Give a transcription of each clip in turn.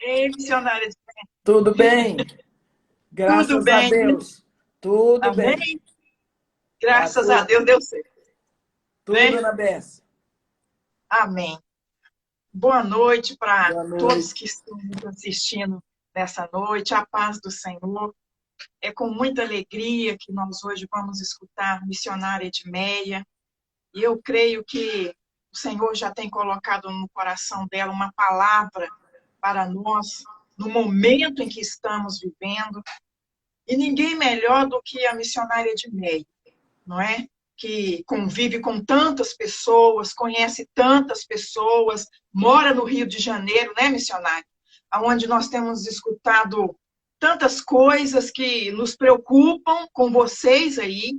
Ei, missionária. Tudo bem? Tudo Graças a bem? Deus. Tudo bem. Amém? Tá Graças a Deus deu certo, tudo né? na benção. Amém. Boa noite para Boa todos noite. que estão nos assistindo nessa noite. A paz do Senhor. É com muita alegria que nós hoje vamos escutar missionária Edmeia. E eu creio que o Senhor já tem colocado no coração dela uma palavra para nós, no momento em que estamos vivendo. E ninguém melhor do que a missionária Edmeia, não é? Que convive com tantas pessoas, conhece tantas pessoas, mora no Rio de Janeiro, né, missionário? Onde nós temos escutado tantas coisas que nos preocupam com vocês aí,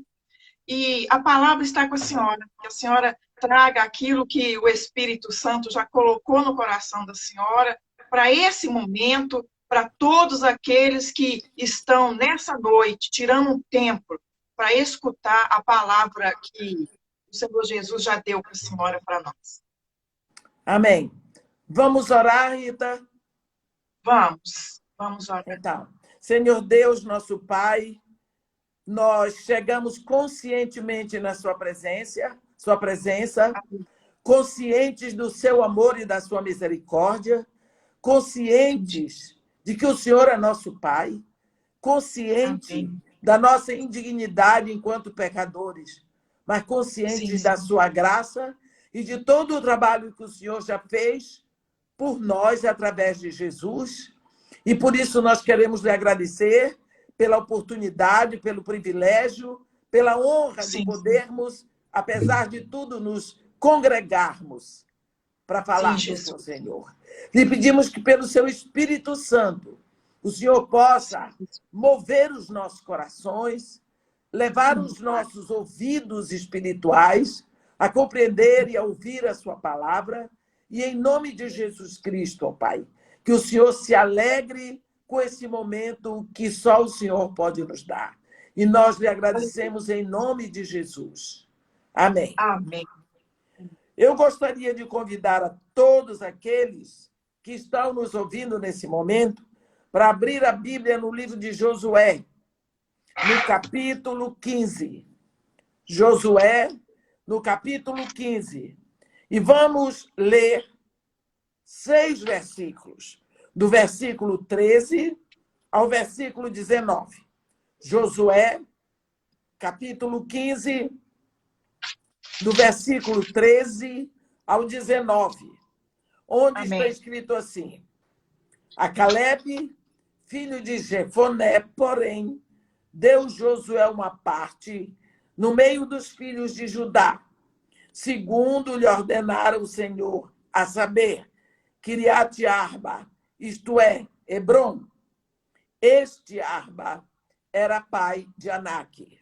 e a palavra está com a senhora, que a senhora traga aquilo que o Espírito Santo já colocou no coração da senhora para esse momento, para todos aqueles que estão nessa noite, tirando um tempo para escutar a palavra que o Senhor Jesus já deu para a senhora, para nós. Amém. Vamos orar, Rita? Vamos orar. Então, Senhor Deus, nosso Pai, nós chegamos conscientemente na sua presença, conscientes do seu amor e da sua misericórdia, conscientes de que o Senhor é nosso Pai, consciente Amém. da nossa indignidade enquanto pecadores, mas conscientes da sua graça e de todo o trabalho que o Senhor já fez por nós através de Jesus. E por isso nós queremos lhe agradecer pela oportunidade, pelo privilégio, pela honra de podermos, apesar de tudo, nos congregarmos para falar do seu Senhor. Lhe pedimos que, pelo seu Espírito Santo, o Senhor possa mover os nossos corações, levar os nossos ouvidos espirituais a compreender e a ouvir a sua palavra, e em nome de Jesus Cristo, ó Pai, que o Senhor se alegre com esse momento que só o Senhor pode nos dar. E nós lhe agradecemos em nome de Jesus. Amém. Amém. Eu gostaria de convidar a todos aqueles que estão nos ouvindo nesse momento para abrir a Bíblia no livro de Josué, no capítulo 15. Josué, no capítulo 15. E vamos ler 6 versículos, do versículo 13 ao versículo 19. Josué, capítulo 15, do versículo 13 ao 19, onde está escrito assim: a Caleb, filho de Jefoné, porém, deu Josué uma parte no meio dos filhos de Judá, segundo lhe ordenara o Senhor, a saber, Quiriate-Arba, isto é, Hebrom. Este Arba era pai de Aнаque.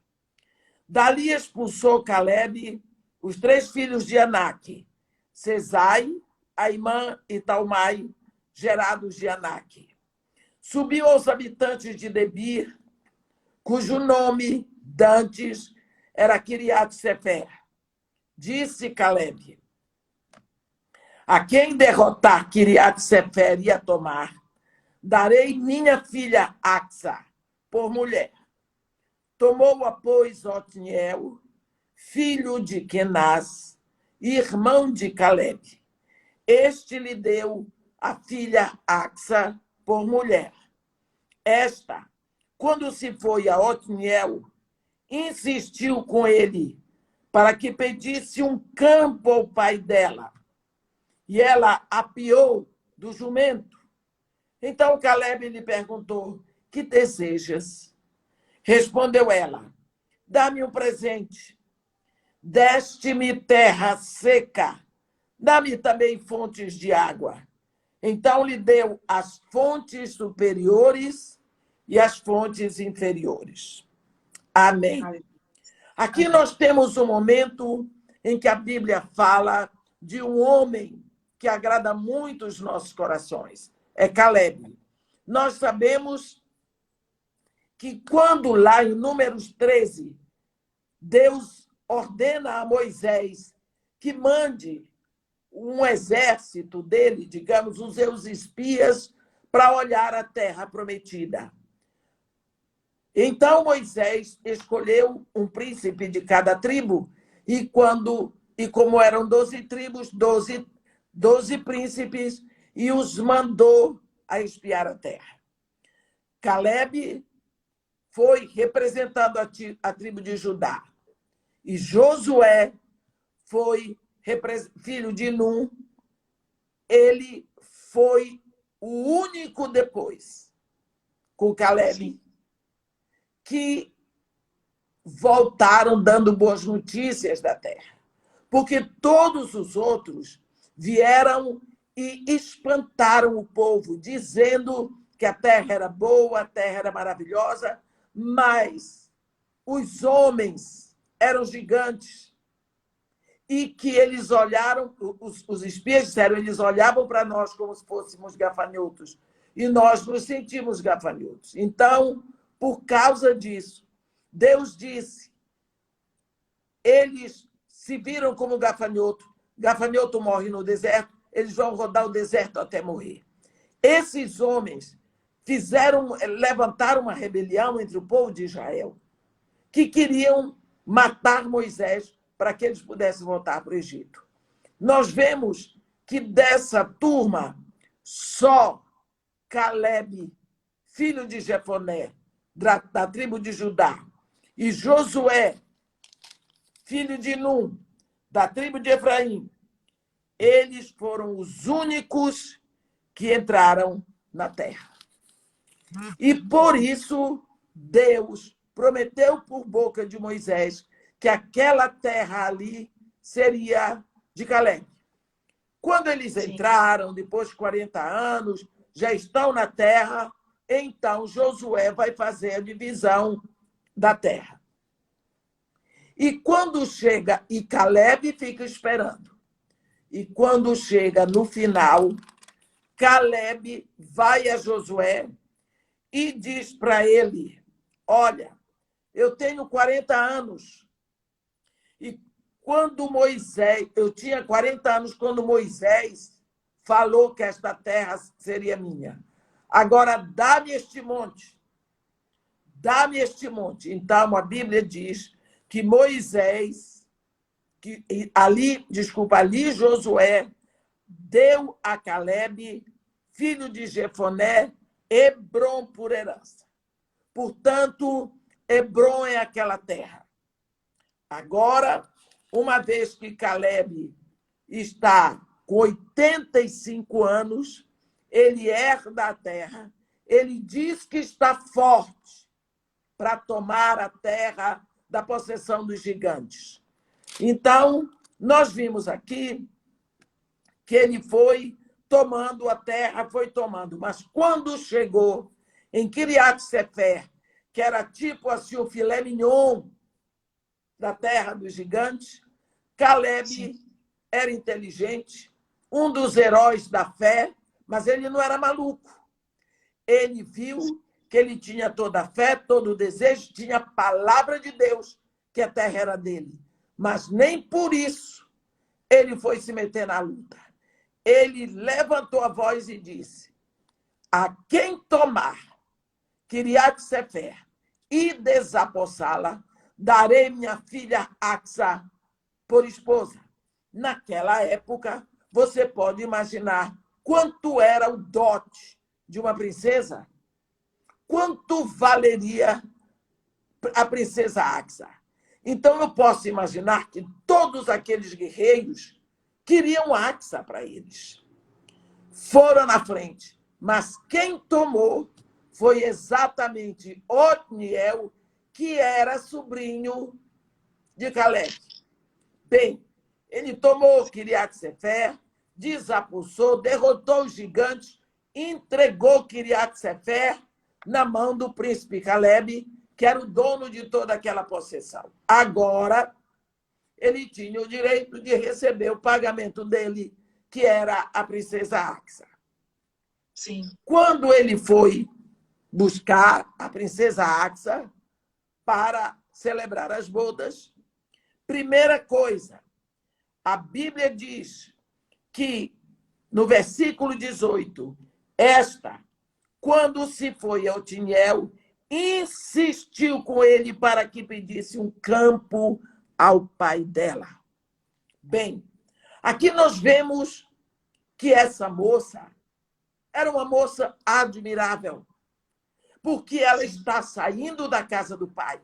Dali expulsou Caleb os 3 filhos de Aнаque, Sesai, Aimã e Talmai, gerados de Aнаque. Subiu aos habitantes de Debir, cujo nome dantes era Quiriate-Sefer. Disse Caleb: a quem derrotar Quiriate-Sefer e a tomar, darei minha filha Axa por mulher. Tomou-a, pois, Otniel, filho de Kenaz, irmão de Caleb. Este lhe deu a filha Axa por mulher. Esta, quando se foi a Otniel, insistiu com ele para que pedisse um campo ao pai dela. E ela apiou do jumento. Então Caleb lhe perguntou: que desejas? Respondeu ela: dá-me um presente. Deste-me terra seca, dá-me também fontes de água. Então lhe deu as fontes superiores e as fontes inferiores. Amém. Aqui nós temos um momento em que a Bíblia fala de um homem que agrada muito os nossos corações. É Caleb. Nós sabemos que quando lá em Números 13, Deus ordena a Moisés que mande um exército dele, digamos, os seus espias, para olhar a terra prometida. Então Moisés escolheu um príncipe de cada tribo, e como eram 12 tribos, 12 príncipes, e os mandou a espiar a terra. Caleb foi representando a tribo de Judá. E Josué foi filho de Num. Ele foi o único depois, com Caleb, que voltaram dando boas notícias da terra. Porque todos os outros vieram e espantaram o povo, dizendo que a terra era boa, a terra era maravilhosa, mas os homens eram gigantes. E que eles olharam, os espias disseram, eles olhavam para nós como se fôssemos gafanhotos. E nós nos sentimos gafanhotos. Então, por causa disso, Deus disse, eles se viram como gafanhoto, gafanhoto morre no deserto, eles vão rodar o deserto até morrer. Esses homens levantaram uma rebelião entre o povo de Israel, que queriam matar Moisés para que eles pudessem voltar para o Egito. Nós vemos que dessa turma, só Caleb, filho de Jefoné, da tribo de Judá, e Josué, filho de Num, da tribo de Efraim, eles foram os únicos que entraram na terra. E por isso, Deus prometeu por boca de Moisés que aquela terra ali seria de Caleb. Quando eles entraram, depois de 40 anos, já estão na terra, então Josué vai fazer a divisão da terra. E quando chega, e Caleb fica esperando, e quando chega no final, Caleb vai a Josué e diz para ele, olha, eu tenho 40 anos, e quando eu tinha 40 anos quando Moisés falou que esta terra seria minha. Agora, dá-me este monte. Dá-me este monte. Então, a Bíblia diz que ali Josué deu a Caleb, filho de Jefoné, Hebrom por herança. Portanto, Hebrom é aquela terra. Agora, uma vez que Caleb está com 85 anos, ele herda a terra, ele diz que está forte para tomar a terra da possessão dos gigantes. Então, nós vimos aqui que ele foi tomando a terra, foi tomando. Mas quando chegou em Kiriat Sefer, que era tipo assim o filé mignon da terra dos gigantes, Caleb era inteligente, um dos heróis da fé, mas ele não era maluco. Ele viu que ele tinha toda a fé, todo o desejo, tinha a palavra de Deus, que a terra era dele. Mas nem por isso ele foi se meter na luta. Ele levantou a voz e disse, a quem tomar Kiriat Sefer e desapossá-la, darei minha filha Axa por esposa. Naquela época, você pode imaginar quanto era o dote de uma princesa? Quanto valeria a princesa Axa? Então, eu posso imaginar que todos aqueles guerreiros queriam Axa para eles. Foram na frente. Mas quem tomou foi exatamente Otniel, que era sobrinho de Caleb. Bem, ele tomou Quiriat-Sefer, desapossou, derrotou os gigantes, entregou Quiriat-Sefer na mão do príncipe Caleb, que era o dono de toda aquela possessão. Agora, ele tinha o direito de receber o pagamento dele, que era a princesa Axa. Sim. Quando ele foi buscar a princesa Axa para celebrar as bodas, primeira coisa, a Bíblia diz que, no versículo 18, esta, quando se foi a Otiniel, insistiu com ele para que pedisse um campo ao pai dela. Bem, aqui nós vemos que essa moça era uma moça admirável, porque ela está saindo da casa do pai.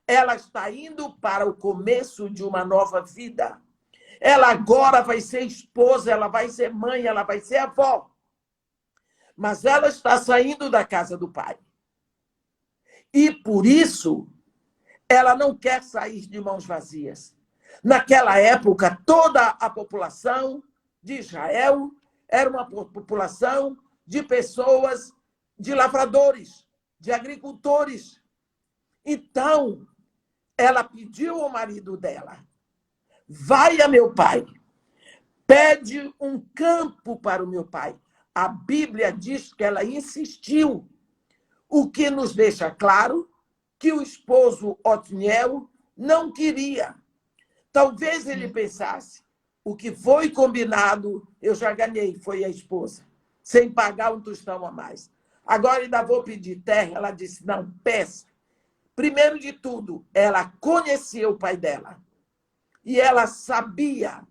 Ela está indo para o começo de uma nova vida. Ela agora vai ser esposa, ela vai ser mãe, ela vai ser avó. Mas ela está saindo da casa do pai. E, por isso, ela não quer sair de mãos vazias. Naquela época, toda a população de Israel era uma população de pessoas, de lavradores, de agricultores. Então, ela pediu ao marido dela: vai a meu pai, pede um campo para o meu pai. A Bíblia diz que ela insistiu, o que nos deixa claro que o esposo Otniel não queria. Talvez ele pensasse: o que foi combinado, eu já ganhei, foi a esposa, sem pagar um tostão a mais. Agora ainda vou pedir terra. Ela disse: não, peça. Primeiro de tudo, ela conhecia o pai dela. E ela sabia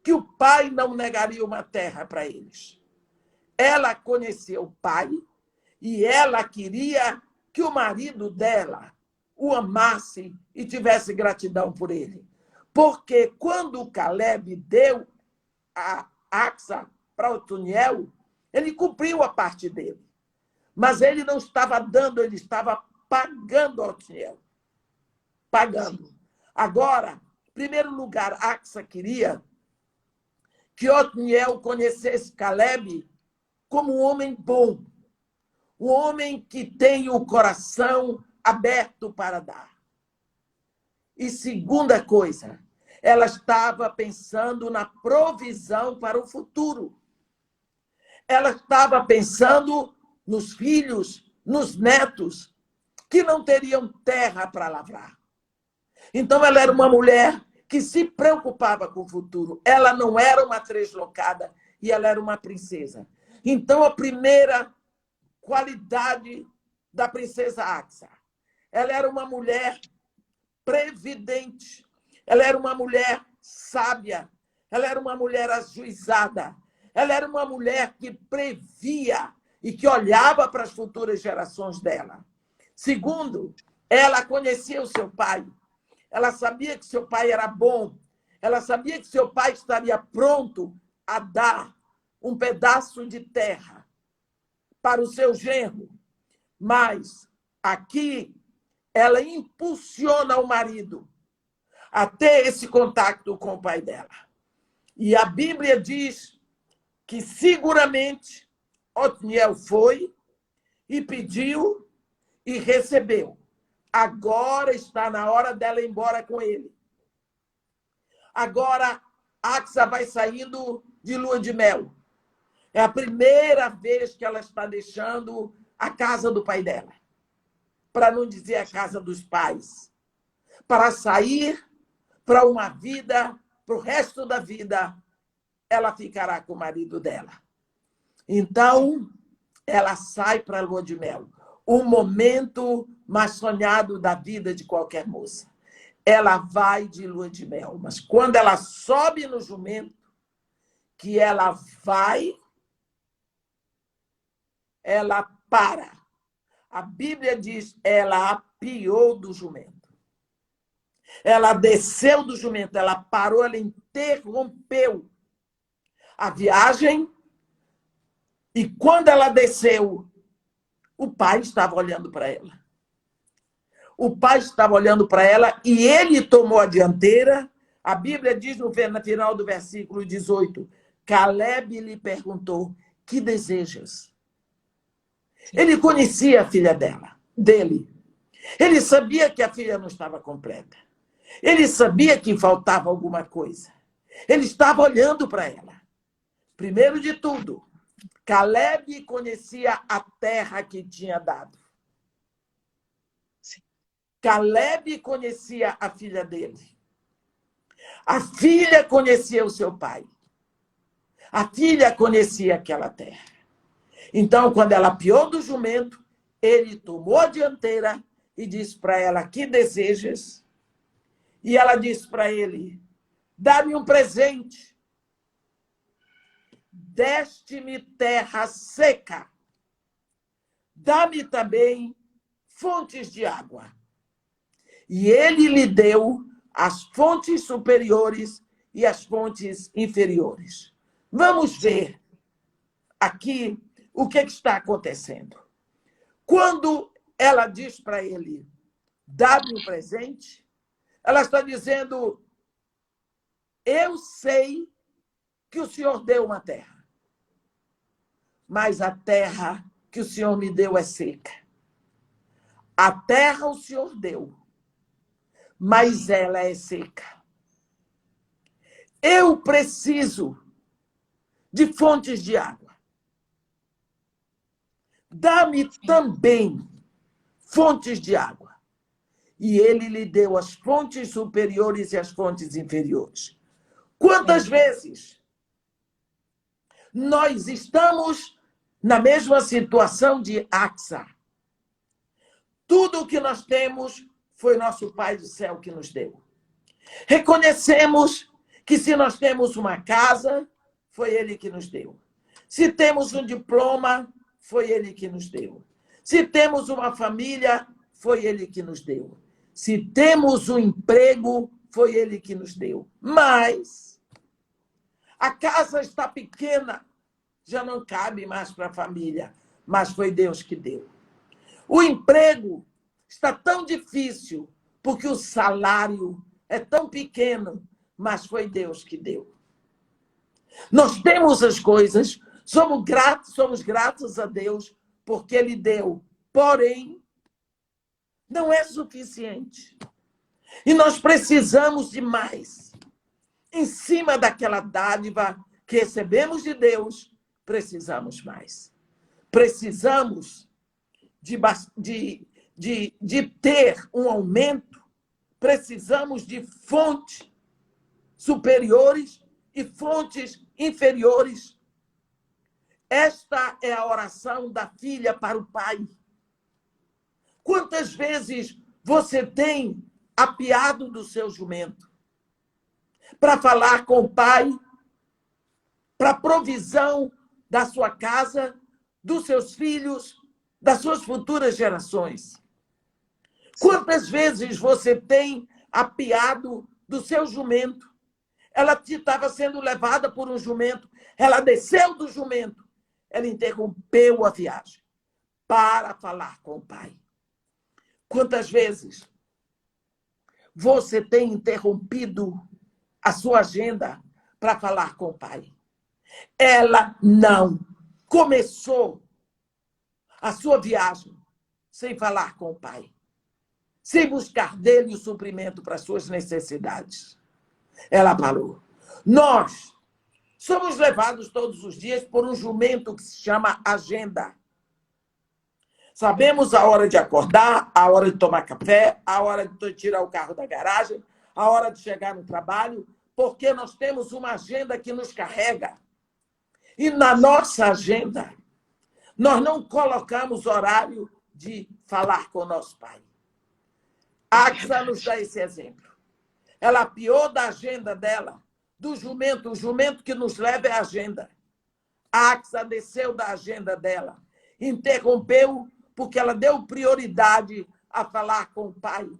que o pai não negaria uma terra para eles. Ela conhecia o pai e ela queria que o marido dela o amasse e tivesse gratidão por ele. Porque quando Caleb deu a Axa para Otoniel, ele cumpriu a parte dele. Mas ele não estava dando, ele estava pagando a Otoniel. Pagando. Agora, em primeiro lugar, Axa queria que Otniel conhecesse Caleb como um homem bom, um homem que tem o coração aberto para dar. E segunda coisa, ela estava pensando na provisão para o futuro. Ela estava pensando nos filhos, nos netos, que não teriam terra para lavrar. Então, ela era uma mulher que se preocupava com o futuro. Ela não era uma translocada e ela era uma princesa. Então, a primeira qualidade da princesa Axa, ela era uma mulher previdente, ela era uma mulher sábia, ela era uma mulher ajuizada, ela era uma mulher que previa e que olhava para as futuras gerações dela. Segundo, ela conhecia o seu pai. Ela sabia que seu pai era bom. Ela sabia que seu pai estaria pronto a dar um pedaço de terra para o seu genro. Mas aqui ela impulsiona o marido a ter esse contato com o pai dela. E a Bíblia diz que seguramente Otniel foi e pediu e recebeu. Agora está na hora dela ir embora com ele. Agora, Axa vai saindo de lua de mel. É a primeira vez que ela está deixando a casa do pai dela. Para não dizer a casa dos pais. Para sair para uma vida, para o resto da vida, ela ficará com o marido dela. Então, ela sai para a lua de mel. O momento mais sonhado da vida de qualquer moça. Ela vai de lua de mel, mas quando ela sobe no jumento, que ela vai, ela para. A Bíblia diz, ela apiou do jumento. Ela desceu do jumento, ela parou, ela interrompeu a viagem, e quando ela desceu, o pai estava olhando para ela. O pai estava olhando para ela e ele tomou a dianteira, A Bíblia diz no final do versículo 18, Caleb lhe perguntou, que desejas? Ele conhecia a filha dele. Ele sabia que a filha não estava completa. Ele sabia que faltava alguma coisa. Ele estava olhando para ela. Primeiro de tudo, Caleb conhecia a terra que tinha dado. Caleb conhecia a filha dele. A filha conhecia o seu pai. A filha conhecia aquela terra. Então, quando ela apiou do jumento, ele tomou a dianteira e disse para ela, que desejas? E ela disse para ele, dá-me um presente. Deste-me terra seca. Dá-me também fontes de água. E ele lhe deu as fontes superiores e as fontes inferiores. Vamos ver aqui o que está acontecendo. Quando ela diz para ele, dá-me um presente, ela está dizendo, eu sei que o Senhor deu uma terra, mas a terra que o Senhor me deu é seca. A terra o Senhor deu, mas ela é seca. Eu preciso de fontes de água. Dá-me também fontes de água. E ele lhe deu as fontes superiores e as fontes inferiores. Quantas vezes nós estamos na mesma situação de Axa? Tudo o que nós temos foi nosso Pai do céu que nos deu. Reconhecemos que se nós temos uma casa, foi Ele que nos deu. Se temos um diploma, foi Ele que nos deu. Se temos uma família, foi Ele que nos deu. Se temos um emprego, foi Ele que nos deu. Mas a casa está pequena, já não cabe mais para a família, mas foi Deus que deu. O emprego está tão difícil, porque o salário é tão pequeno, mas foi Deus que deu. Nós temos as coisas, somos gratos a Deus, porque Ele deu. Porém, não é suficiente. E nós precisamos de mais. Em cima daquela dádiva que recebemos de Deus, precisamos mais. Precisamos de ter um aumento, precisamos de fontes superiores e fontes inferiores. Esta é a oração da filha para o pai. Quantas vezes você tem apiado do seu jumento para falar com o pai, para provisão da sua casa, dos seus filhos, das suas futuras gerações? Quantas vezes você tem apiado do seu jumento? Ela estava sendo levada por um jumento, ela desceu do jumento, ela interrompeu a viagem para falar com o pai. Quantas vezes você tem interrompido a sua agenda para falar com o pai? Ela não começou a sua viagem sem falar com o pai, sem buscar dele o suprimento para as suas necessidades. Ela parou. Nós somos levados todos os dias por um jumento que se chama agenda. Sabemos a hora de acordar, a hora de tomar café, a hora de tirar o carro da garagem, a hora de chegar no trabalho, porque nós temos uma agenda que nos carrega. E na nossa agenda, nós não colocamos horário de falar com o nosso pai. A Axa nos dá esse exemplo. Ela apiou da agenda dela, do jumento, o jumento que nos leva é a agenda. A Axa desceu da agenda dela, interrompeu porque ela deu prioridade a falar com o pai.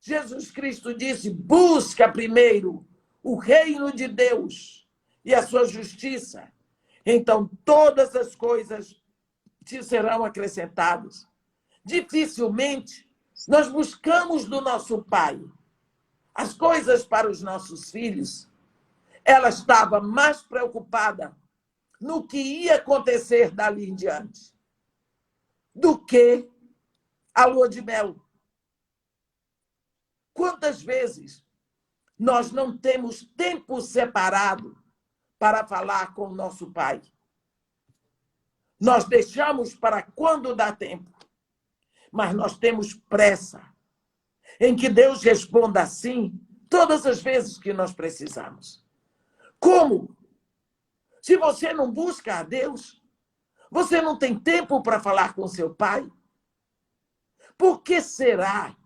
Jesus Cristo disse, busca primeiro o reino de Deus e a sua justiça. Então, todas as coisas te serão acrescentadas. Dificilmente nós buscamos do nosso pai as coisas para os nossos filhos, ela estava mais preocupada no que ia acontecer dali em diante do que a lua de mel. Quantas vezes nós não temos tempo separado para falar com o nosso pai? Nós deixamos para quando dá tempo, mas nós temos pressa em que Deus responda assim todas as vezes que nós precisamos. Como? Se você não busca a Deus, você não tem tempo para falar com seu pai? Por que será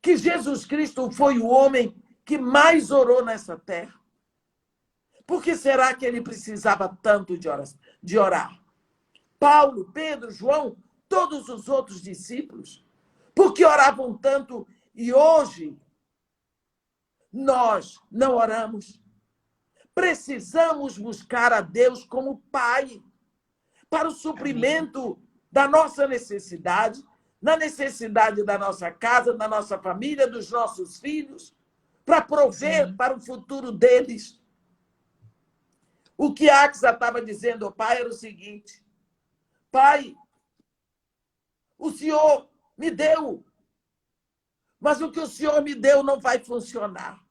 que Jesus Cristo foi o homem que mais orou nessa terra? Por que será que ele precisava tanto de orar? Paulo, Pedro, João, todos os outros discípulos, por que oravam tanto e hoje nós não oramos? Precisamos buscar a Deus como Pai para o suprimento da nossa necessidade, na necessidade da nossa casa, da nossa família, dos nossos filhos, para prover para o futuro deles. O que Axa estava dizendo ao pai era o seguinte: pai, o senhor me deu, mas o que o senhor me deu não vai funcionar.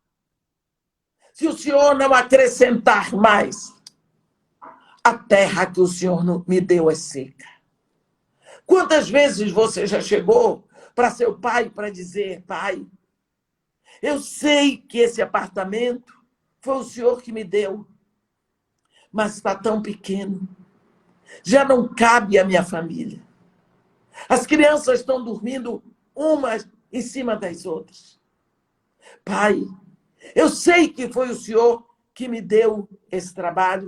Se o senhor não acrescentar mais, a terra que o senhor me deu é seca. Quantas vezes você já chegou para seu pai para dizer: pai, eu sei que esse apartamento foi o senhor que me deu, mas está tão pequeno, já não cabe à minha família. As crianças estão dormindo umas em cima das outras. Pai, eu sei que foi o senhor que me deu esse trabalho,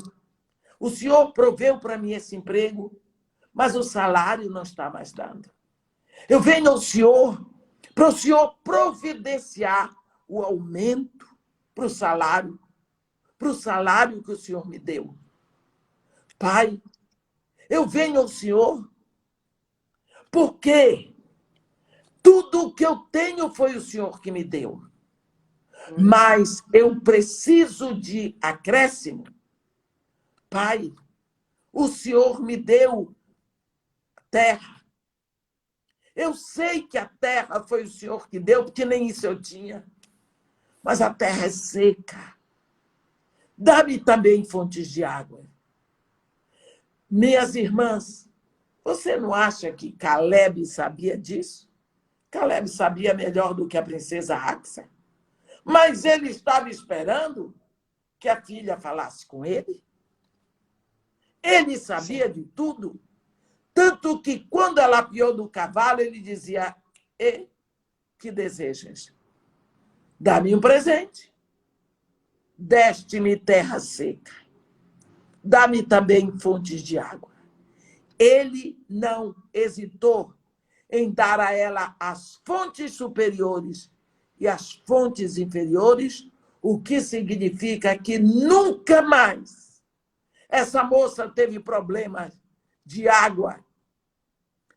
o senhor proveu para mim esse emprego, mas o salário não está mais dando. Eu venho ao senhor para o senhor providenciar o aumento para o salário que o senhor me deu. Pai, eu venho ao senhor porque tudo o que eu tenho foi o senhor que me deu. Mas eu preciso de acréscimo. Pai, o senhor me deu terra. Eu sei que a terra foi o senhor que deu, porque nem isso eu tinha. Mas a terra é seca. Dá-me também fontes de água. Minhas irmãs, você não acha que Caleb sabia disso? Caleb sabia melhor do que a princesa Axa. Mas ele estava esperando que a filha falasse com ele. Ele sabia de tudo. Tanto que, quando ela apiou do cavalo, ele dizia: e que desejas? Dá-me um presente. Deste-me terra seca. Dá-me também fontes de água. Ele não hesitou em dar a ela as fontes superiores e as fontes inferiores, o que significa que nunca mais essa moça teve problemas de água,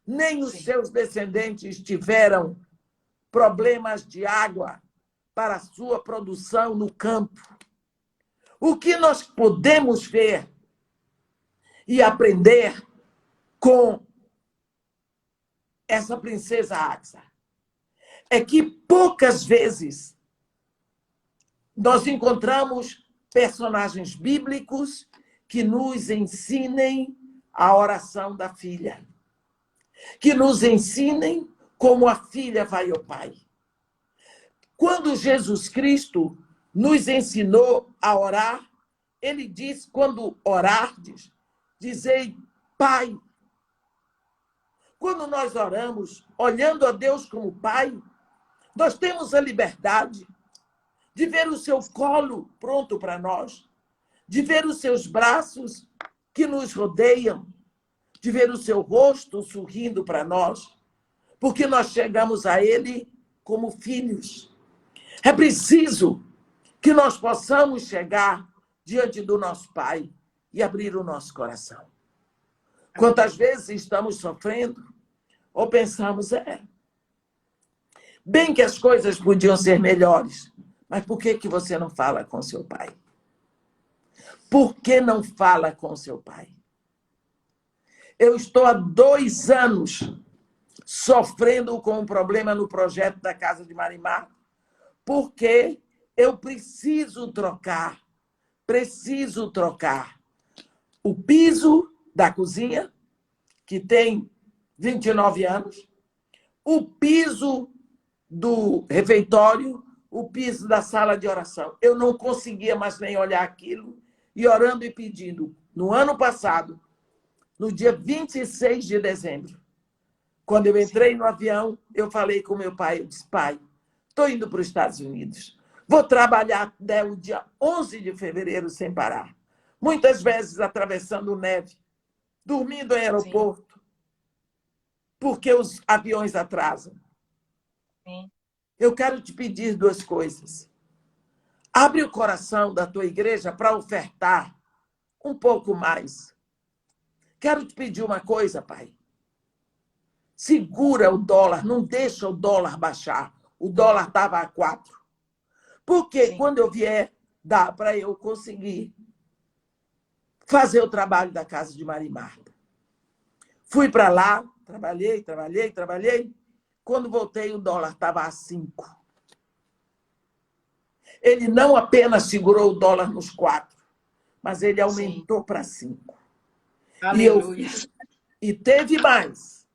nem os seus descendentes tiveram problemas de água para a sua produção no campo. O que nós podemos ver e aprender com essa princesa Axa é que poucas vezes nós encontramos personagens bíblicos que nos ensinem a oração da filha, que nos ensinem como a filha vai ao pai. Quando Jesus Cristo nos ensinou a orar, ele diz: quando orardes, dizei Pai. Quando nós oramos, olhando a Deus como Pai, nós temos a liberdade de ver o seu colo pronto para nós, de ver os seus braços que nos rodeiam, de ver o seu rosto sorrindo para nós, porque nós chegamos a ele como filhos. É preciso que nós possamos chegar diante do nosso Pai e abrir o nosso coração. Quantas vezes estamos sofrendo ou pensamos: Bem que as coisas podiam ser melhores, mas por que você não fala com seu pai? Por que não fala com seu pai? Eu estou há 2 anos sofrendo com um problema no projeto da Casa de Marimar, porque eu preciso trocar o piso da cozinha, que tem 29 anos, o piso do refeitório, o piso da sala de oração. Eu não conseguia mais nem olhar aquilo, e orando e pedindo. No ano passado, no dia 26 de dezembro, quando eu entrei no avião, eu falei com meu pai, eu disse, pai, estou indo para os Estados Unidos. Vou trabalhar até o dia 11 de fevereiro sem parar. Muitas vezes atravessando neve, dormindo em aeroporto, porque os aviões atrasam. Sim. Eu quero te pedir 2 coisas. Abre o coração da tua igreja para ofertar um pouco mais. Quero te pedir uma coisa, pai. Segura o dólar, não deixa o dólar baixar. O dólar estava a 4. Porque quando eu vier, dá para eu conseguir fazer o trabalho da Casa de Marimar. Fui para lá, trabalhei. Quando voltei, o dólar estava a 5. Ele não apenas segurou o dólar nos 4, mas ele aumentou para 5. Aleluia. E teve mais.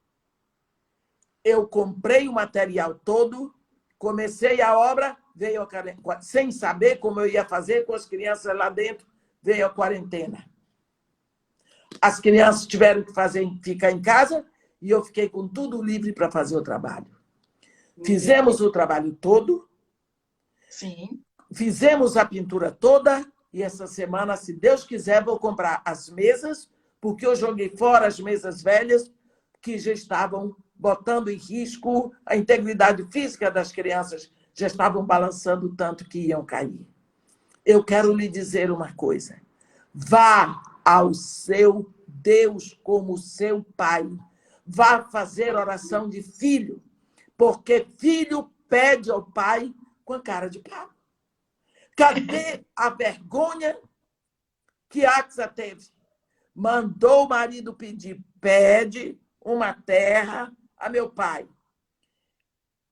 Eu comprei o material todo, comecei a obra, veio sem saber como eu ia fazer com as crianças lá dentro, veio a quarentena. As crianças tiveram que ficar em casa e eu fiquei com tudo livre para fazer o trabalho. Fizemos o trabalho todo. Sim. Fizemos a pintura toda e essa semana, se Deus quiser, vou comprar as mesas, porque eu joguei fora as mesas velhas que já estavam botando em risco a integridade física das crianças, já estavam balançando tanto que iam cair. Eu quero lhe dizer uma coisa. Vá ao seu Deus como seu pai. Vá fazer oração de filho, porque filho pede ao pai com a cara de pau. Cadê a vergonha que Axa teve? Mandou o marido pedir, pede uma terra a meu pai.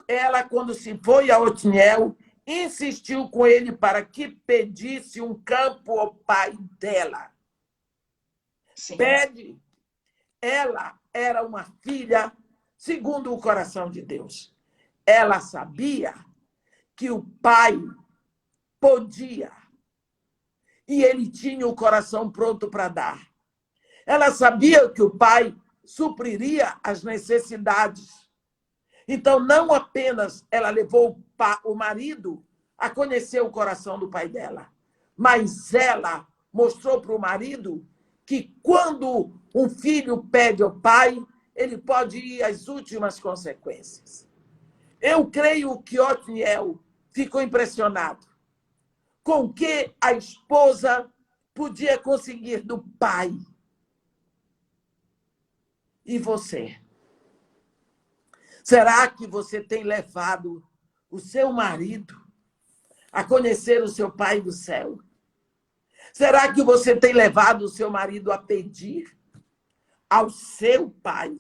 Ela, quando se foi a Otniel, insistiu com ele para que pedisse um campo ao pai dela. Sim. Pede. Ela era uma filha segundo o coração de Deus. Ela sabia que o pai podia. E ele tinha o coração pronto para dar. Ela sabia que o pai supriria as necessidades. Então, não apenas ela levou o marido a conhecer o coração do pai dela, mas ela mostrou para o marido que quando um filho pede ao pai, ele pode ir às últimas consequências. Eu creio que Otniel ficou impressionado com o que a esposa podia conseguir do pai. E você? Será que você tem levado o seu marido a conhecer o seu Pai do céu? Será que você tem levado o seu marido a pedir ao seu pai?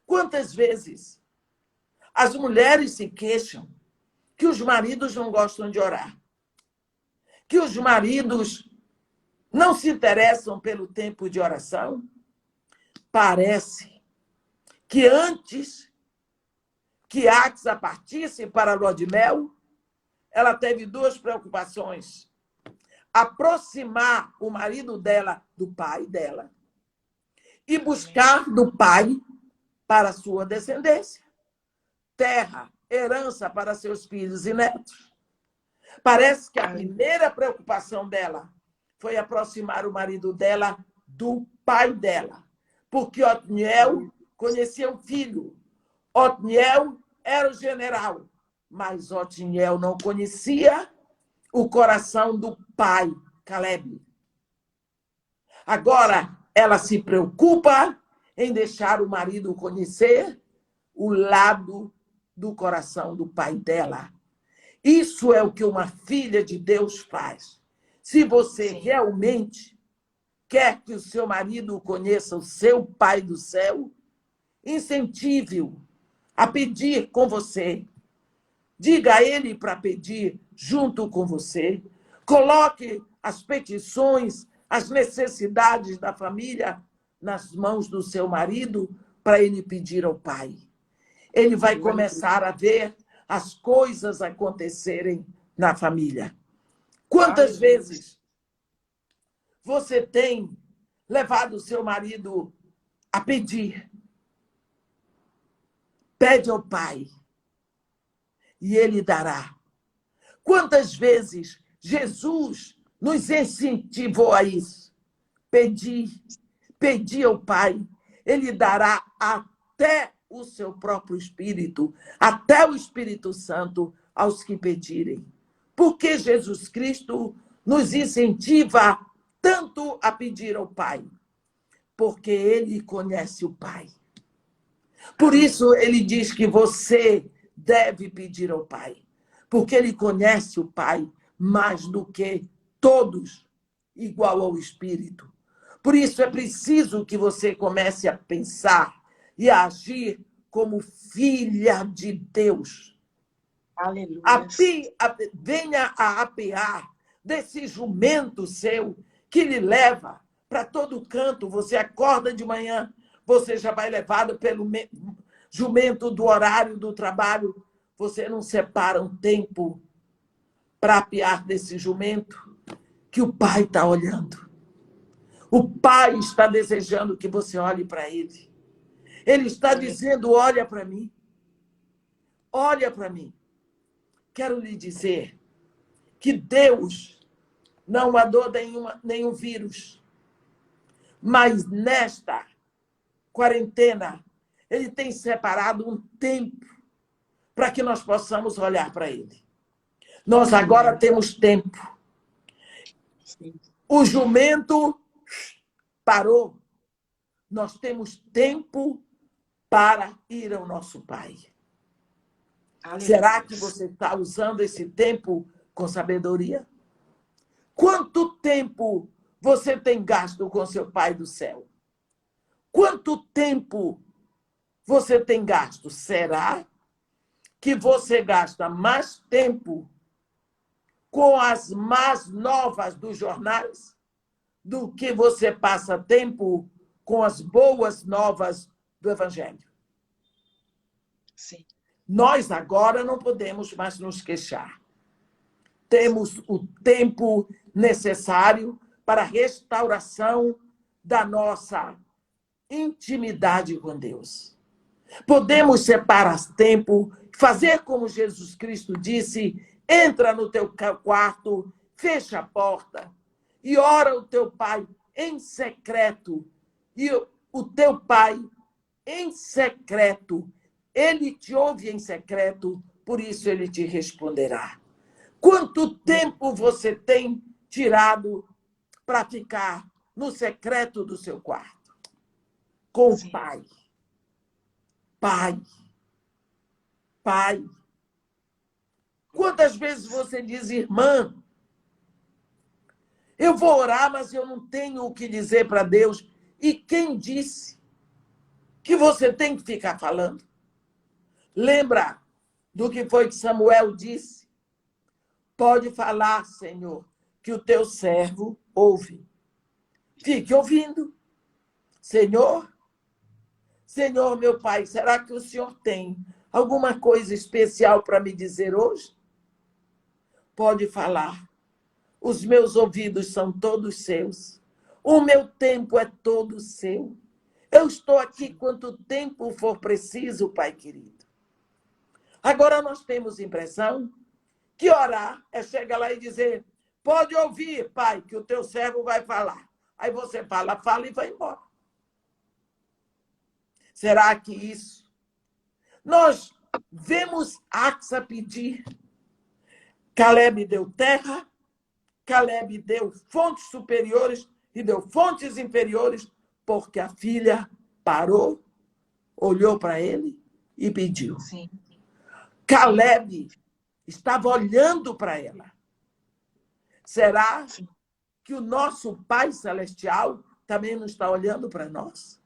Quantas vezes as mulheres se queixam que os maridos não gostam de orar, que os maridos não se interessam pelo tempo de oração? Parece que antes que Axa partisse para a lua de mel, ela teve 2 preocupações. Aproximar o marido dela do pai dela e buscar do pai para sua descendência. Terra, herança para seus filhos e netos. Parece que a primeira preocupação dela foi aproximar o marido dela do pai dela, porque Otniel conhecia o filho. Otniel era o general, mas Otniel não conhecia o coração do pai, Caleb. Agora, ela se preocupa em deixar o marido conhecer o lado do coração do pai dela. Isso é o que uma filha de Deus faz. Se você realmente quer que o seu marido conheça o seu Pai do céu, incentive-o a pedir com você. Diga a ele para pedir junto com você. Coloque as petições, as necessidades da família nas mãos do seu marido para ele pedir ao Pai. Ele vai começar a ver as coisas acontecerem na família. Quantas vezes você tem levado o seu marido a pedir? Pede ao Pai e ele dará. Quantas vezes Jesus nos incentivou a isso? Pedi ao Pai, ele dará até o seu próprio Espírito, até o Espírito Santo aos que pedirem. Porque Jesus Cristo nos incentiva tanto a pedir ao Pai? Porque ele conhece o Pai. Por isso ele diz que você deve pedir ao Pai, porque ele conhece o Pai mais do que todos, igual ao Espírito. Por isso é preciso que você comece a pensar e a agir como filha de Deus. Aleluia. Venha a apear desse jumento seu que lhe leva para todo canto. Você acorda de manhã, você já vai levado pelo jumento do horário do trabalho. Você não separa um tempo para apear desse jumento que o Pai está olhando. O Pai está desejando que você olhe para ele. Ele está dizendo, olha para mim. Olha para mim. Quero lhe dizer que Deus não mandou nenhum vírus. Mas nesta quarentena, ele tem separado um tempo para que nós possamos olhar para ele. Nós agora temos tempo. O jumento parou. Nós temos tempo para ir ao nosso Pai. Aleluia. Será que você está usando esse tempo com sabedoria? Quanto tempo você tem gasto com seu Pai do céu? Quanto tempo você tem gasto? Será que você gasta mais tempo com as más novas dos jornais do que você passa tempo com as boas novas do Evangelho? Sim. Nós agora não podemos mais nos queixar. Temos o tempo necessário para a restauração da nossa intimidade com Deus. Podemos separar tempo, fazer como Jesus Cristo disse, entra no teu quarto, fecha a porta e ora o teu Pai em secreto. E o teu Pai em secreto, ele te ouve em secreto, por isso ele te responderá. Quanto tempo você tem tirado para ficar no secreto do seu quarto? Com o Pai. Pai. Pai. Quantas vezes você diz, irmã, eu vou orar, mas eu não tenho o que dizer para Deus. E quem disse que você tem que ficar falando? Lembra do que foi que Samuel disse? Pode falar, Senhor, que o teu servo ouve. Fique ouvindo. Senhor, meu Pai, será que o Senhor tem alguma coisa especial para me dizer hoje? Pode falar. Os meus ouvidos são todos seus. O meu tempo é todo seu. Eu estou aqui quanto tempo for preciso, Pai querido. Agora nós temos impressão que orar é chegar lá e dizer, pode ouvir, Pai, que o teu servo vai falar. Aí você fala e vai embora. Será que isso? Nós vemos Axa pedir. Caleb deu terra, Caleb deu fontes superiores e deu fontes inferiores, porque a filha parou, olhou para ele e pediu. Sim. Caleb estava olhando para ela. Será que o nosso Pai Celestial também não está olhando para nós?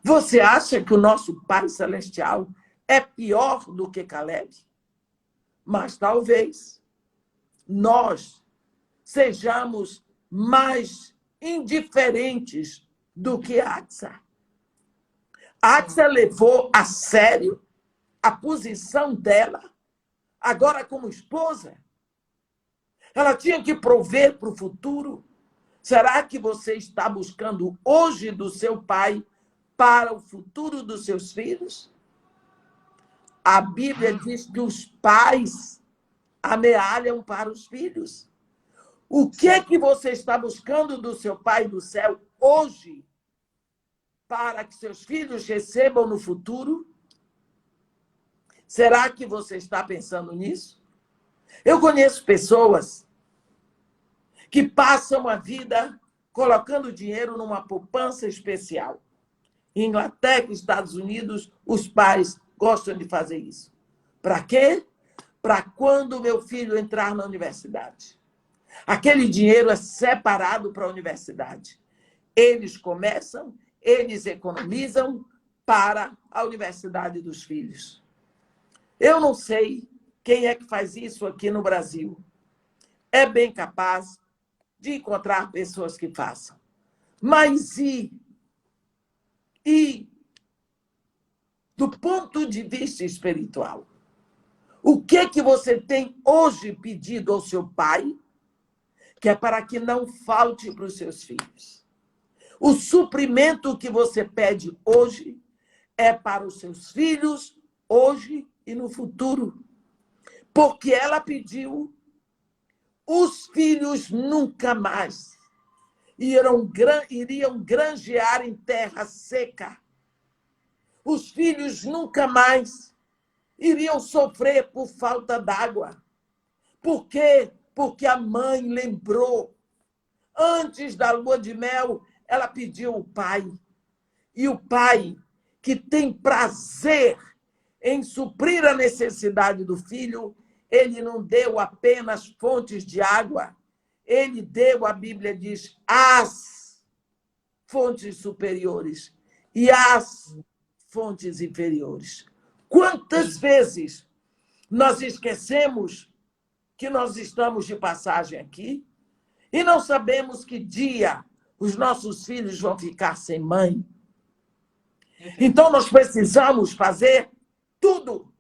Você acha que o nosso Pai Celestial é pior do que Caleb? Mas talvez nós sejamos mais indiferentes do que Axa. Axa levou a sério a posição dela, agora como esposa. Ela tinha que prover para o futuro. Será que você está buscando hoje do seu pai para o futuro dos seus filhos? A Bíblia diz que os pais amealham para os filhos. O que é que você está buscando do seu Pai do céu hoje para que seus filhos recebam no futuro? Será que você está pensando nisso? Eu conheço pessoas que passam a vida colocando dinheiro numa poupança especial. Em Inglaterra e Estados Unidos, os pais gostam de fazer isso. Para quê? Para quando o meu filho entrar na universidade. Aquele dinheiro é separado para a universidade. Eles começam, eles economizam para a universidade dos filhos. Eu não sei quem é que faz isso aqui no Brasil. É bem capaz de encontrar pessoas que façam. Mas do ponto de vista espiritual, o que você tem hoje pedido ao seu pai, que é para que não falte para os seus filhos? O suprimento que você pede hoje é para os seus filhos, hoje e no futuro. Porque ela pediu, os filhos nunca mais iriam granjear em terra seca. Os filhos nunca mais iriam sofrer por falta d'água. Por quê? Porque a mãe lembrou. Antes da lua de mel, ela pediu ao pai. E o pai, que tem prazer em suprir a necessidade do filho, ele não deu apenas fontes de água, ele deu, a Bíblia diz, as fontes superiores e as fontes inferiores. Quantas vezes nós esquecemos que nós estamos de passagem aqui e não sabemos que dia os nossos filhos vão ficar sem mãe? Então, nós precisamos fazer tudo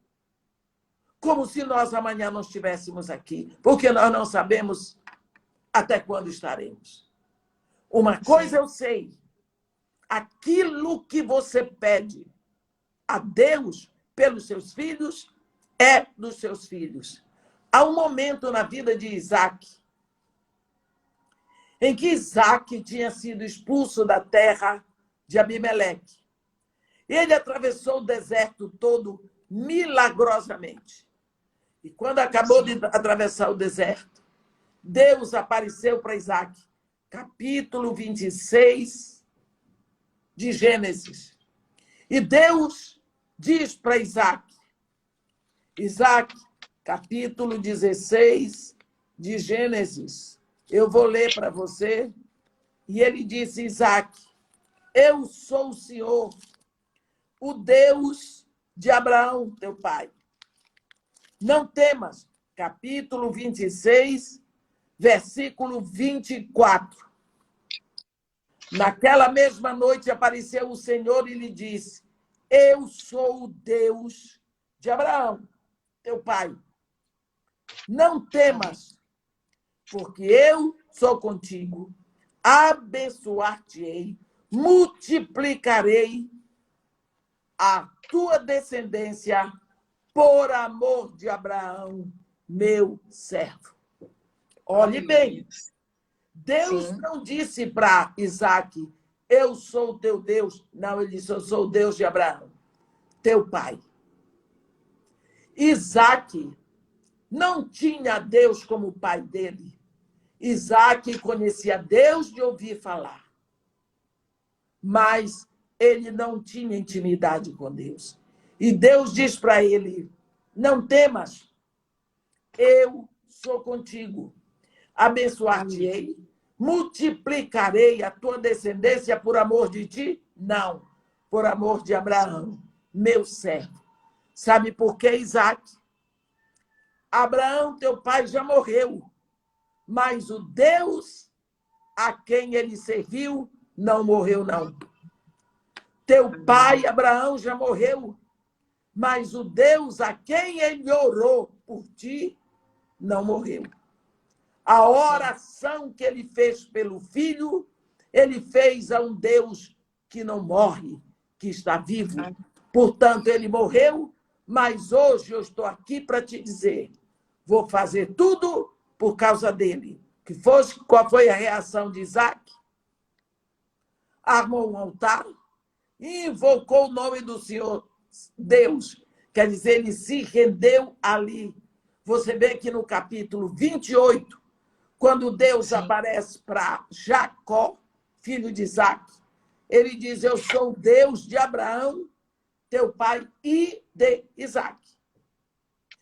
como se nós amanhã não estivéssemos aqui, porque nós não sabemos até quando estaremos. Uma coisa eu sei, aquilo que você pede a Deus pelos seus filhos é dos seus filhos. Há um momento na vida de Isaac em que Isaac tinha sido expulso da terra de Abimeleque. Ele atravessou o deserto todo milagrosamente. E quando acabou de atravessar o deserto, Deus apareceu para Isaac. Capítulo 26 de Gênesis. E Deus diz para Isaac, capítulo 16 de Gênesis. Eu vou ler para você. E ele disse, Isaac, eu sou o Senhor, o Deus de Abraão, teu pai. Não temas. Capítulo 26, versículo 24. Naquela mesma noite apareceu o Senhor e lhe disse, eu sou o Deus de Abraão, teu pai. Não temas, porque eu sou contigo. Abençoar-te-ei, multiplicarei a tua descendência por amor de Abraão, meu servo. Olhe bem, Deus não disse para Isaac, eu sou o teu Deus. Não, ele disse, eu sou o Deus de Abraão, teu pai. Isaac não tinha Deus como pai dele. Isaac conhecia Deus de ouvir falar, mas ele não tinha intimidade com Deus. E Deus diz para ele, Não temas, eu sou contigo. Abençoar-te-ei, multiplicarei a tua descendência por amor de ti? Não, por amor de Abraão, meu servo. Sabe por quê, Isaac? Abraão, teu pai, já morreu, mas o Deus a quem ele serviu não morreu, não. Teu pai, Abraão, já morreu, mas o Deus a quem ele orou por ti não morreu. A oração que ele fez pelo filho, ele fez a um Deus que não morre, que está vivo. Portanto, ele morreu, mas hoje eu estou aqui para te dizer, vou fazer tudo por causa dele. Qual foi a reação de Isaac? Armou um altar e invocou o nome do Senhor Deus. Quer dizer, ele se rendeu ali. Você vê que no capítulo 28, quando Deus aparece para Jacó, filho de Isaac, ele diz, eu sou o Deus de Abraão, teu pai, e de Isaac.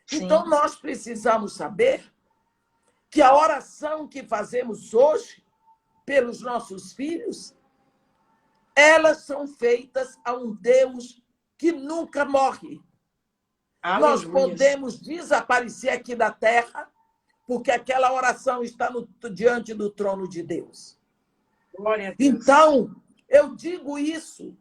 Sim. Então, nós precisamos saber que a oração que fazemos hoje pelos nossos filhos, elas são feitas a um Deus que nunca morre. Aleluia. Nós podemos desaparecer aqui da terra, porque aquela oração está diante do trono de Deus. Glória a Deus. Então, eu digo isso,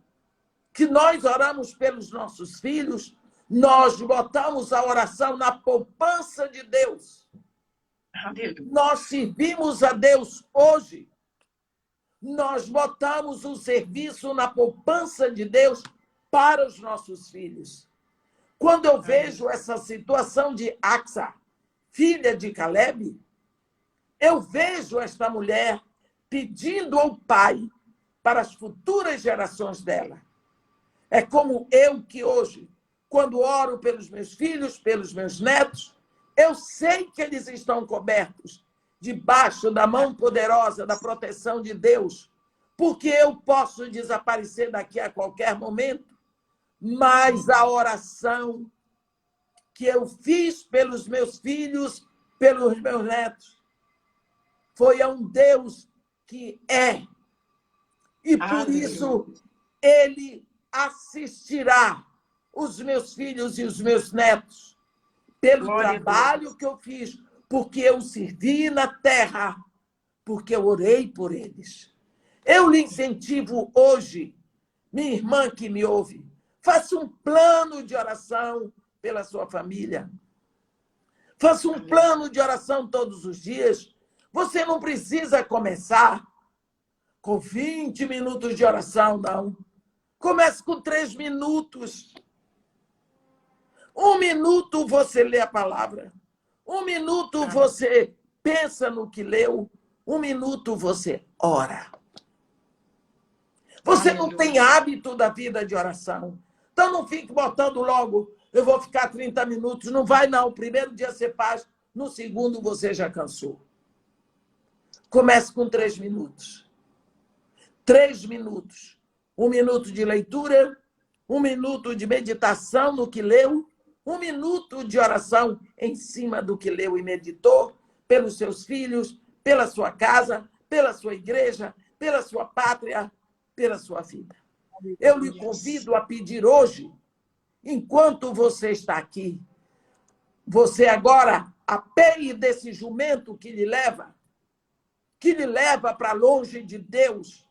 que nós oramos pelos nossos filhos, nós botamos a oração na poupança de Deus. Aleluia. Nós servimos a Deus hoje. Nós botamos o serviço na poupança de Deus para os nossos filhos. Quando eu vejo essa situação de Axa, filha de Caleb, eu vejo esta mulher pedindo ao pai para as futuras gerações dela. É como eu que hoje, quando oro pelos meus filhos, pelos meus netos, eu sei que eles estão cobertos debaixo da mão poderosa da proteção de Deus, porque eu posso desaparecer daqui a qualquer momento, mas a oração que eu fiz pelos meus filhos, pelos meus netos, foi a um Deus que é. E por isso ele assistirá os meus filhos e os meus netos pelo trabalho que eu fiz, porque eu servi na terra, porque eu orei por eles. Eu lhe incentivo hoje, minha irmã que me ouve, faça um plano de oração pela sua família. Faça um plano de oração todos os dias. Você não precisa começar com 20 minutos de oração, não. Comece com 3 minutos. 1 minuto você lê a palavra. 1 minuto você pensa no que leu. 1 minuto você ora. Você não tem hábito da vida de oração. Então não fique botando logo, eu vou ficar 30 minutos. Não vai, não. O primeiro dia você faz, no segundo você já cansou. Comece com 3 minutos. 3 minutos. 1 minuto de leitura, 1 minuto de meditação no que leu, 1 minuto de oração em cima do que leu e meditou, pelos seus filhos, pela sua casa, pela sua igreja, pela sua pátria, pela sua vida. Eu lhe convido a pedir hoje, enquanto você está aqui, você agora apeie desse jumento que lhe leva para longe de Deus,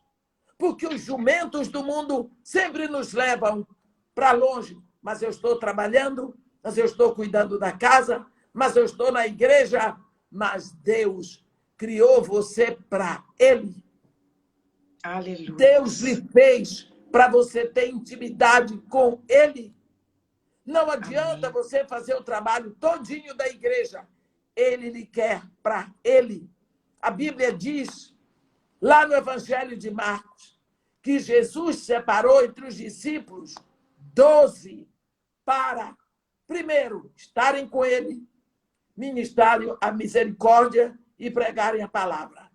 porque os jumentos do mundo sempre nos levam para longe. Mas eu estou trabalhando, mas eu estou cuidando da casa, mas eu estou na igreja, mas Deus criou você para Ele. Aleluia. Deus lhe fez para você ter intimidade com Ele. Não adianta você fazer o trabalho todinho da igreja. Ele lhe quer para Ele. A Bíblia diz, lá no Evangelho de Marcos, que Jesus separou entre os discípulos 12 para, primeiro, estarem com Ele, ministrarem a misericórdia e pregarem a palavra.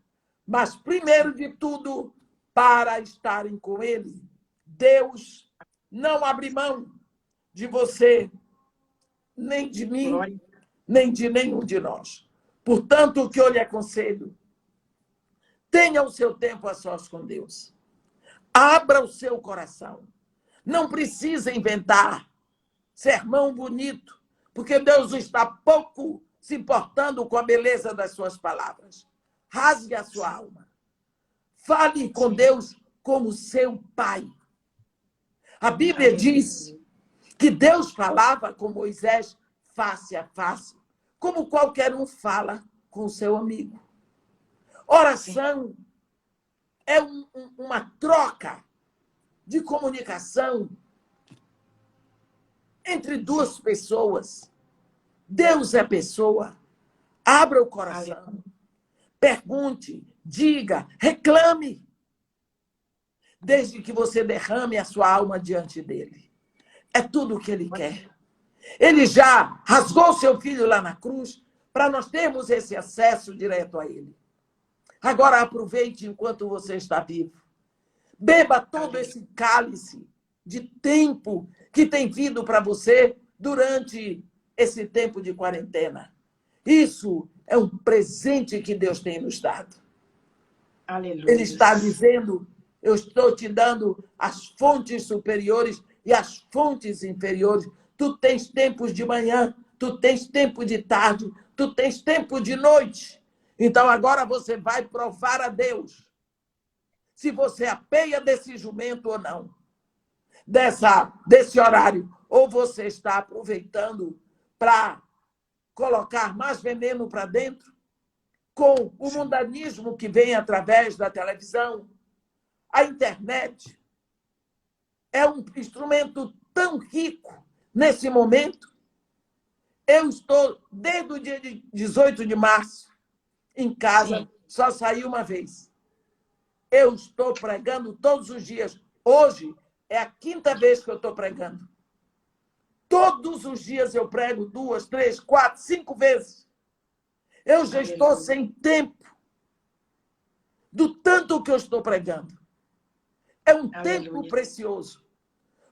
Mas, primeiro de tudo, para estarem com Ele. Deus não abre mão de você nem de mim, Glória. nem de nenhum de nós. Portanto, o que eu lhe aconselho, tenha o seu tempo a sós com Deus. Abra o seu coração. Não precisa inventar sermão bonito, porque Deus está pouco se importando com a beleza das suas palavras. Rasgue a sua alma. Fale com Deus como seu pai. A Bíblia diz que Deus falava com Moisés face a face, como qualquer um fala com seu amigo. Oração é uma troca de comunicação entre duas pessoas. Deus é pessoa. Abra o coração. Pergunte, diga, reclame. Desde que você derrame a sua alma diante dele. É tudo o que ele quer. Ele já rasgou seu filho lá na cruz para nós termos esse acesso direto a ele. Agora aproveite enquanto você está vivo. Beba todo esse cálice de tempo que tem vindo para você durante esse tempo de quarentena. Isso é um presente que Deus tem nos dado. Aleluia. Ele está dizendo, eu estou te dando as fontes superiores e as fontes inferiores. Tu tens tempos de manhã, tu tens tempo de tarde, tu tens tempo de noite. Então agora você vai provar a Deus se você apeia desse jumento ou não, desse horário, ou você está aproveitando para colocar mais veneno para dentro, com o mundanismo que vem através da televisão, a internet. É um instrumento tão rico nesse momento. Eu estou, desde o dia 18 de março, em casa, só saí uma vez. Eu estou pregando todos os dias. Hoje é a 5ª vez que eu estou pregando. Todos os dias eu prego 2, 3, 4, 5 vezes. Eu já estou sem tempo do tanto que eu estou pregando. É um tempo precioso.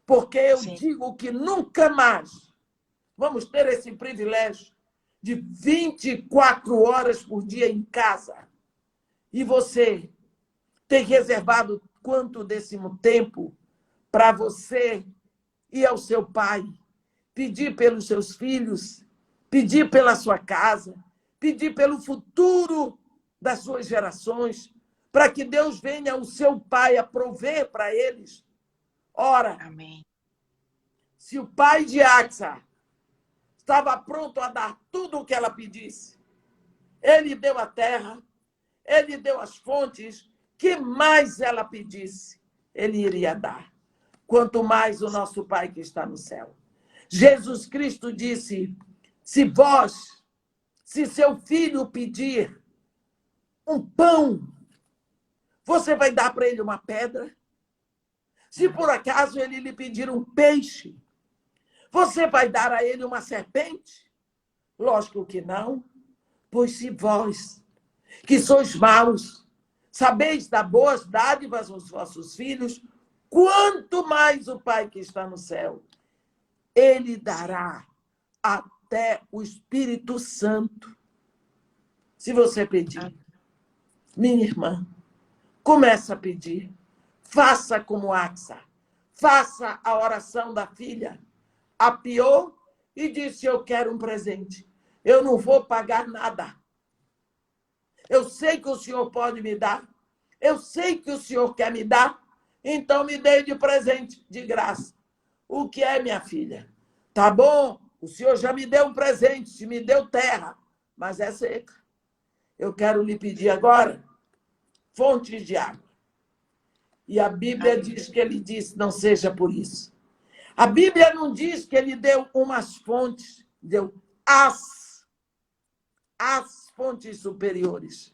Porque eu digo que nunca mais vamos ter esse privilégio de 24 horas por dia em casa. E você tem reservado quanto desse tempo para você ir ao seu pai, pedir pelos seus filhos, pedir pela sua casa, pedir pelo futuro das suas gerações, para que Deus venha, o seu pai, a prover para eles. Ora, amém. Se o pai de Axa estava pronto a dar tudo o que ela pedisse, ele deu a terra, ele deu as fontes, que mais ela pedisse, ele iria dar. Quanto mais o nosso Pai que está no céu. Jesus Cristo disse, se seu filho pedir um pão, você vai dar para ele uma pedra? Se por acaso ele lhe pedir um peixe, você vai dar a ele uma serpente? Lógico que não. Pois se vós, que sois maus, sabeis dar boas dádivas aos vossos filhos, quanto mais o Pai que está no céu, ele dará até o Espírito Santo. Se você pedir, minha irmã, começa a pedir. Faça como Axa. Faça a oração da filha. Apiou e disse, eu quero um presente. Eu não vou pagar nada. Eu sei que o Senhor pode me dar. Eu sei que o Senhor quer me dar. Então me dê de presente, de graça. O que é, minha filha? Tá bom, o Senhor já me deu um presente, me deu terra, mas é seca. Eu quero lhe pedir agora fontes de água. E a Bíblia diz que ele disse, não seja por isso. A Bíblia não diz que ele deu umas fontes, deu as fontes superiores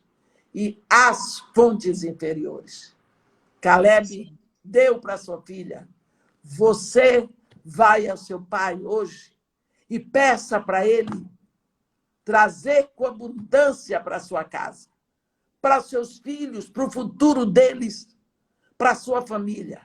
e as fontes inferiores. Caleb deu para sua filha. Você vai ao seu pai hoje e peça para ele trazer com abundância para sua casa, para seus filhos, para o futuro deles, para a sua família.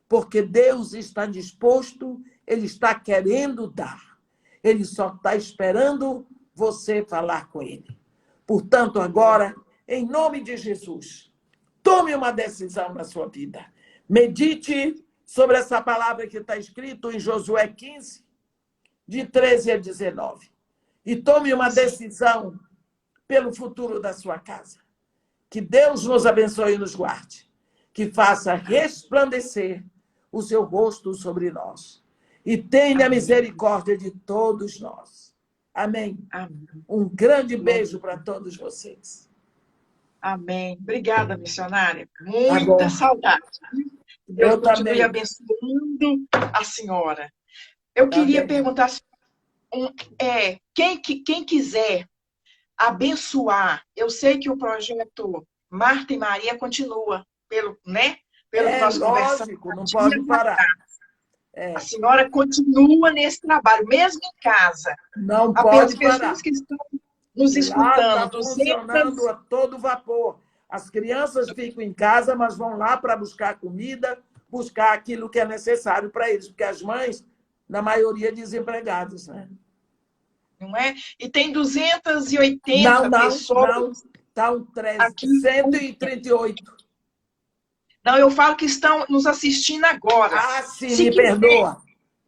Porque Deus está disposto, ele está querendo dar. Ele só está esperando você falar com ele. Portanto, agora, em nome de Jesus, tome uma decisão na sua vida. Medite sobre essa palavra que está escrito em Josué 15, de 13 a 19. E tome uma decisão pelo futuro da sua casa. Que Deus nos abençoe e nos guarde. Que faça resplandecer o seu rosto sobre nós. E tenha misericórdia de todos nós. Amém. Amém. Um grande beijo para todos vocês. Amém. Obrigada, missionária. Muita saudade. Deus Eu continue também. abençoando a senhora. Eu queria perguntar, quem quiser abençoar, eu sei que o projeto Marta e Maria continua, pelo que nós conversamos. Lógico, não pode parar. A senhora continua nesse trabalho, mesmo em casa. Não pode parar. As pessoas que estão nos escutando, está funcionando a todo vapor. As crianças ficam em casa, mas vão lá para buscar comida, buscar aquilo que é necessário para eles, porque as mães, na maioria, desempregadas, né? Não é? E tem 280 pessoas. Não, estão 138. Não, eu falo que estão nos assistindo agora. Ah, sim, me perdoa.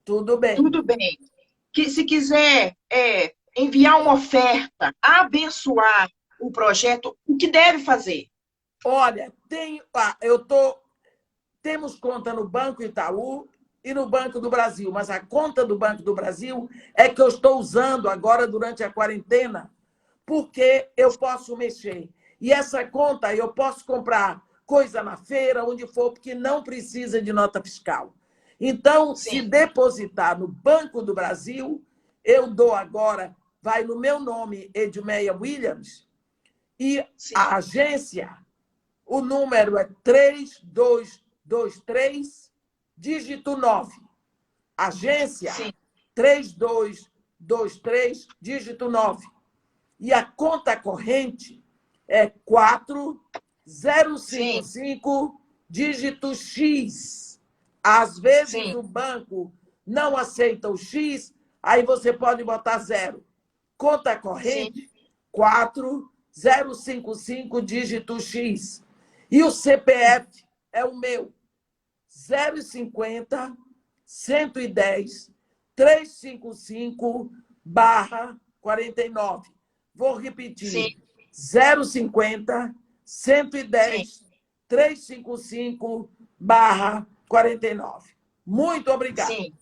Tudo bem. Tudo bem. Que se quiser enviar uma oferta, abençoar o projeto, o que deve fazer? Olha, temos conta no Banco Itaú e no Banco do Brasil, mas a conta do Banco do Brasil é que eu estou usando agora durante a quarentena, porque eu posso mexer. E essa conta eu posso comprar coisa na feira, onde for, porque não precisa de nota fiscal. Então, Sim. Se depositar no Banco do Brasil, eu dou agora, vai no meu nome, Edmeia Williams, e Sim. A agência, o número é 3223, dígito 9. Agência, Sim. 3223, dígito 9. E a conta corrente é 4055, dígito X. Às vezes Sim. O banco não aceita o X, aí você pode botar 0. Conta corrente, 4055, dígito X. E o CPF é o meu, 050 110 355/49. Vou repetir. Sim. 050 110 355/49. Muito obrigada. Sim.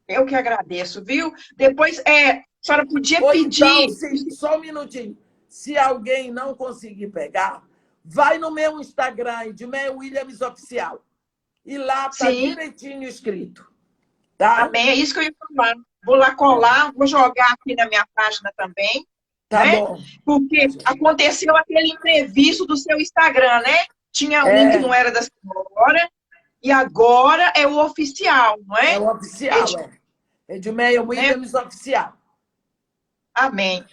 Eu que agradeço, viu? Depois, a senhora podia pedir... Então, só um minutinho. Se alguém não conseguir pegar, vai no meu Instagram, Edmeia Williams Oficial. E lá está direitinho escrito. Tá? Amém, é isso que eu ia falar. Vou lá colar, vou jogar aqui na minha página também. Tá né? bom. Porque aconteceu aquele imprevisto do seu Instagram, né? Tinha um que não era da senhora, e agora é o oficial, não é? É o oficial, Edmeia Williams Oficial. Amém.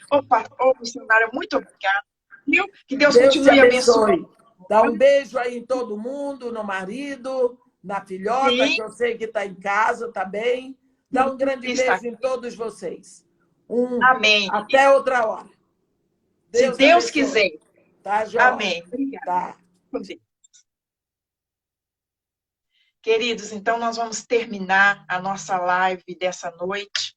Missionária, muito obrigada. Viu? Que Deus continue abençoando. Dá um beijo aí em todo mundo, no marido, na filhota, Sim. que eu sei que está em casa também. Dá um grande beijo em todos vocês. Amém. Até outra hora. Se Deus quiser. Tá, João? Amém. Obrigada. Tá. Queridos, então nós vamos terminar a nossa live dessa noite.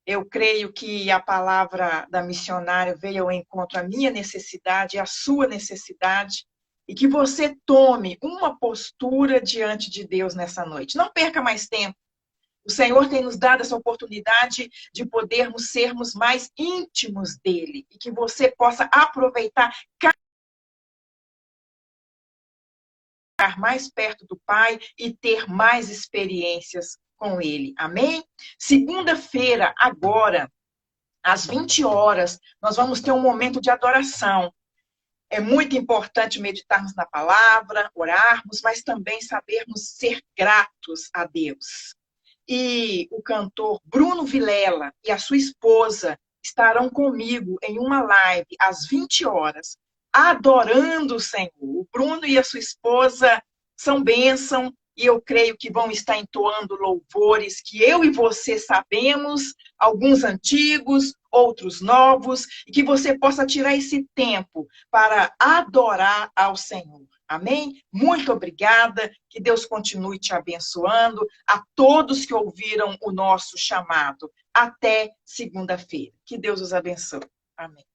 Eu creio que a palavra da missionária veio ao encontro à minha necessidade, à sua necessidade, e que você tome uma postura diante de Deus nessa noite. Não perca mais tempo. O Senhor tem nos dado essa oportunidade de podermos sermos mais íntimos dele e que você possa aproveitar ficar mais perto do Pai e ter mais experiências com ele. Amém? Segunda-feira, agora, às 20 horas, nós vamos ter um momento de adoração. É muito importante meditarmos na palavra, orarmos, mas também sabermos ser gratos a Deus. E o cantor Bruno Vilela e a sua esposa estarão comigo em uma live às 20 horas, adorando o Senhor. O Bruno e a sua esposa são bênção, e eu creio que vão estar entoando louvores que eu e você sabemos, alguns antigos, outros novos, e que você possa tirar esse tempo para adorar ao Senhor. Amém? Muito obrigada, que Deus continue te abençoando, a todos que ouviram o nosso chamado. Até segunda-feira. Que Deus os abençoe. Amém.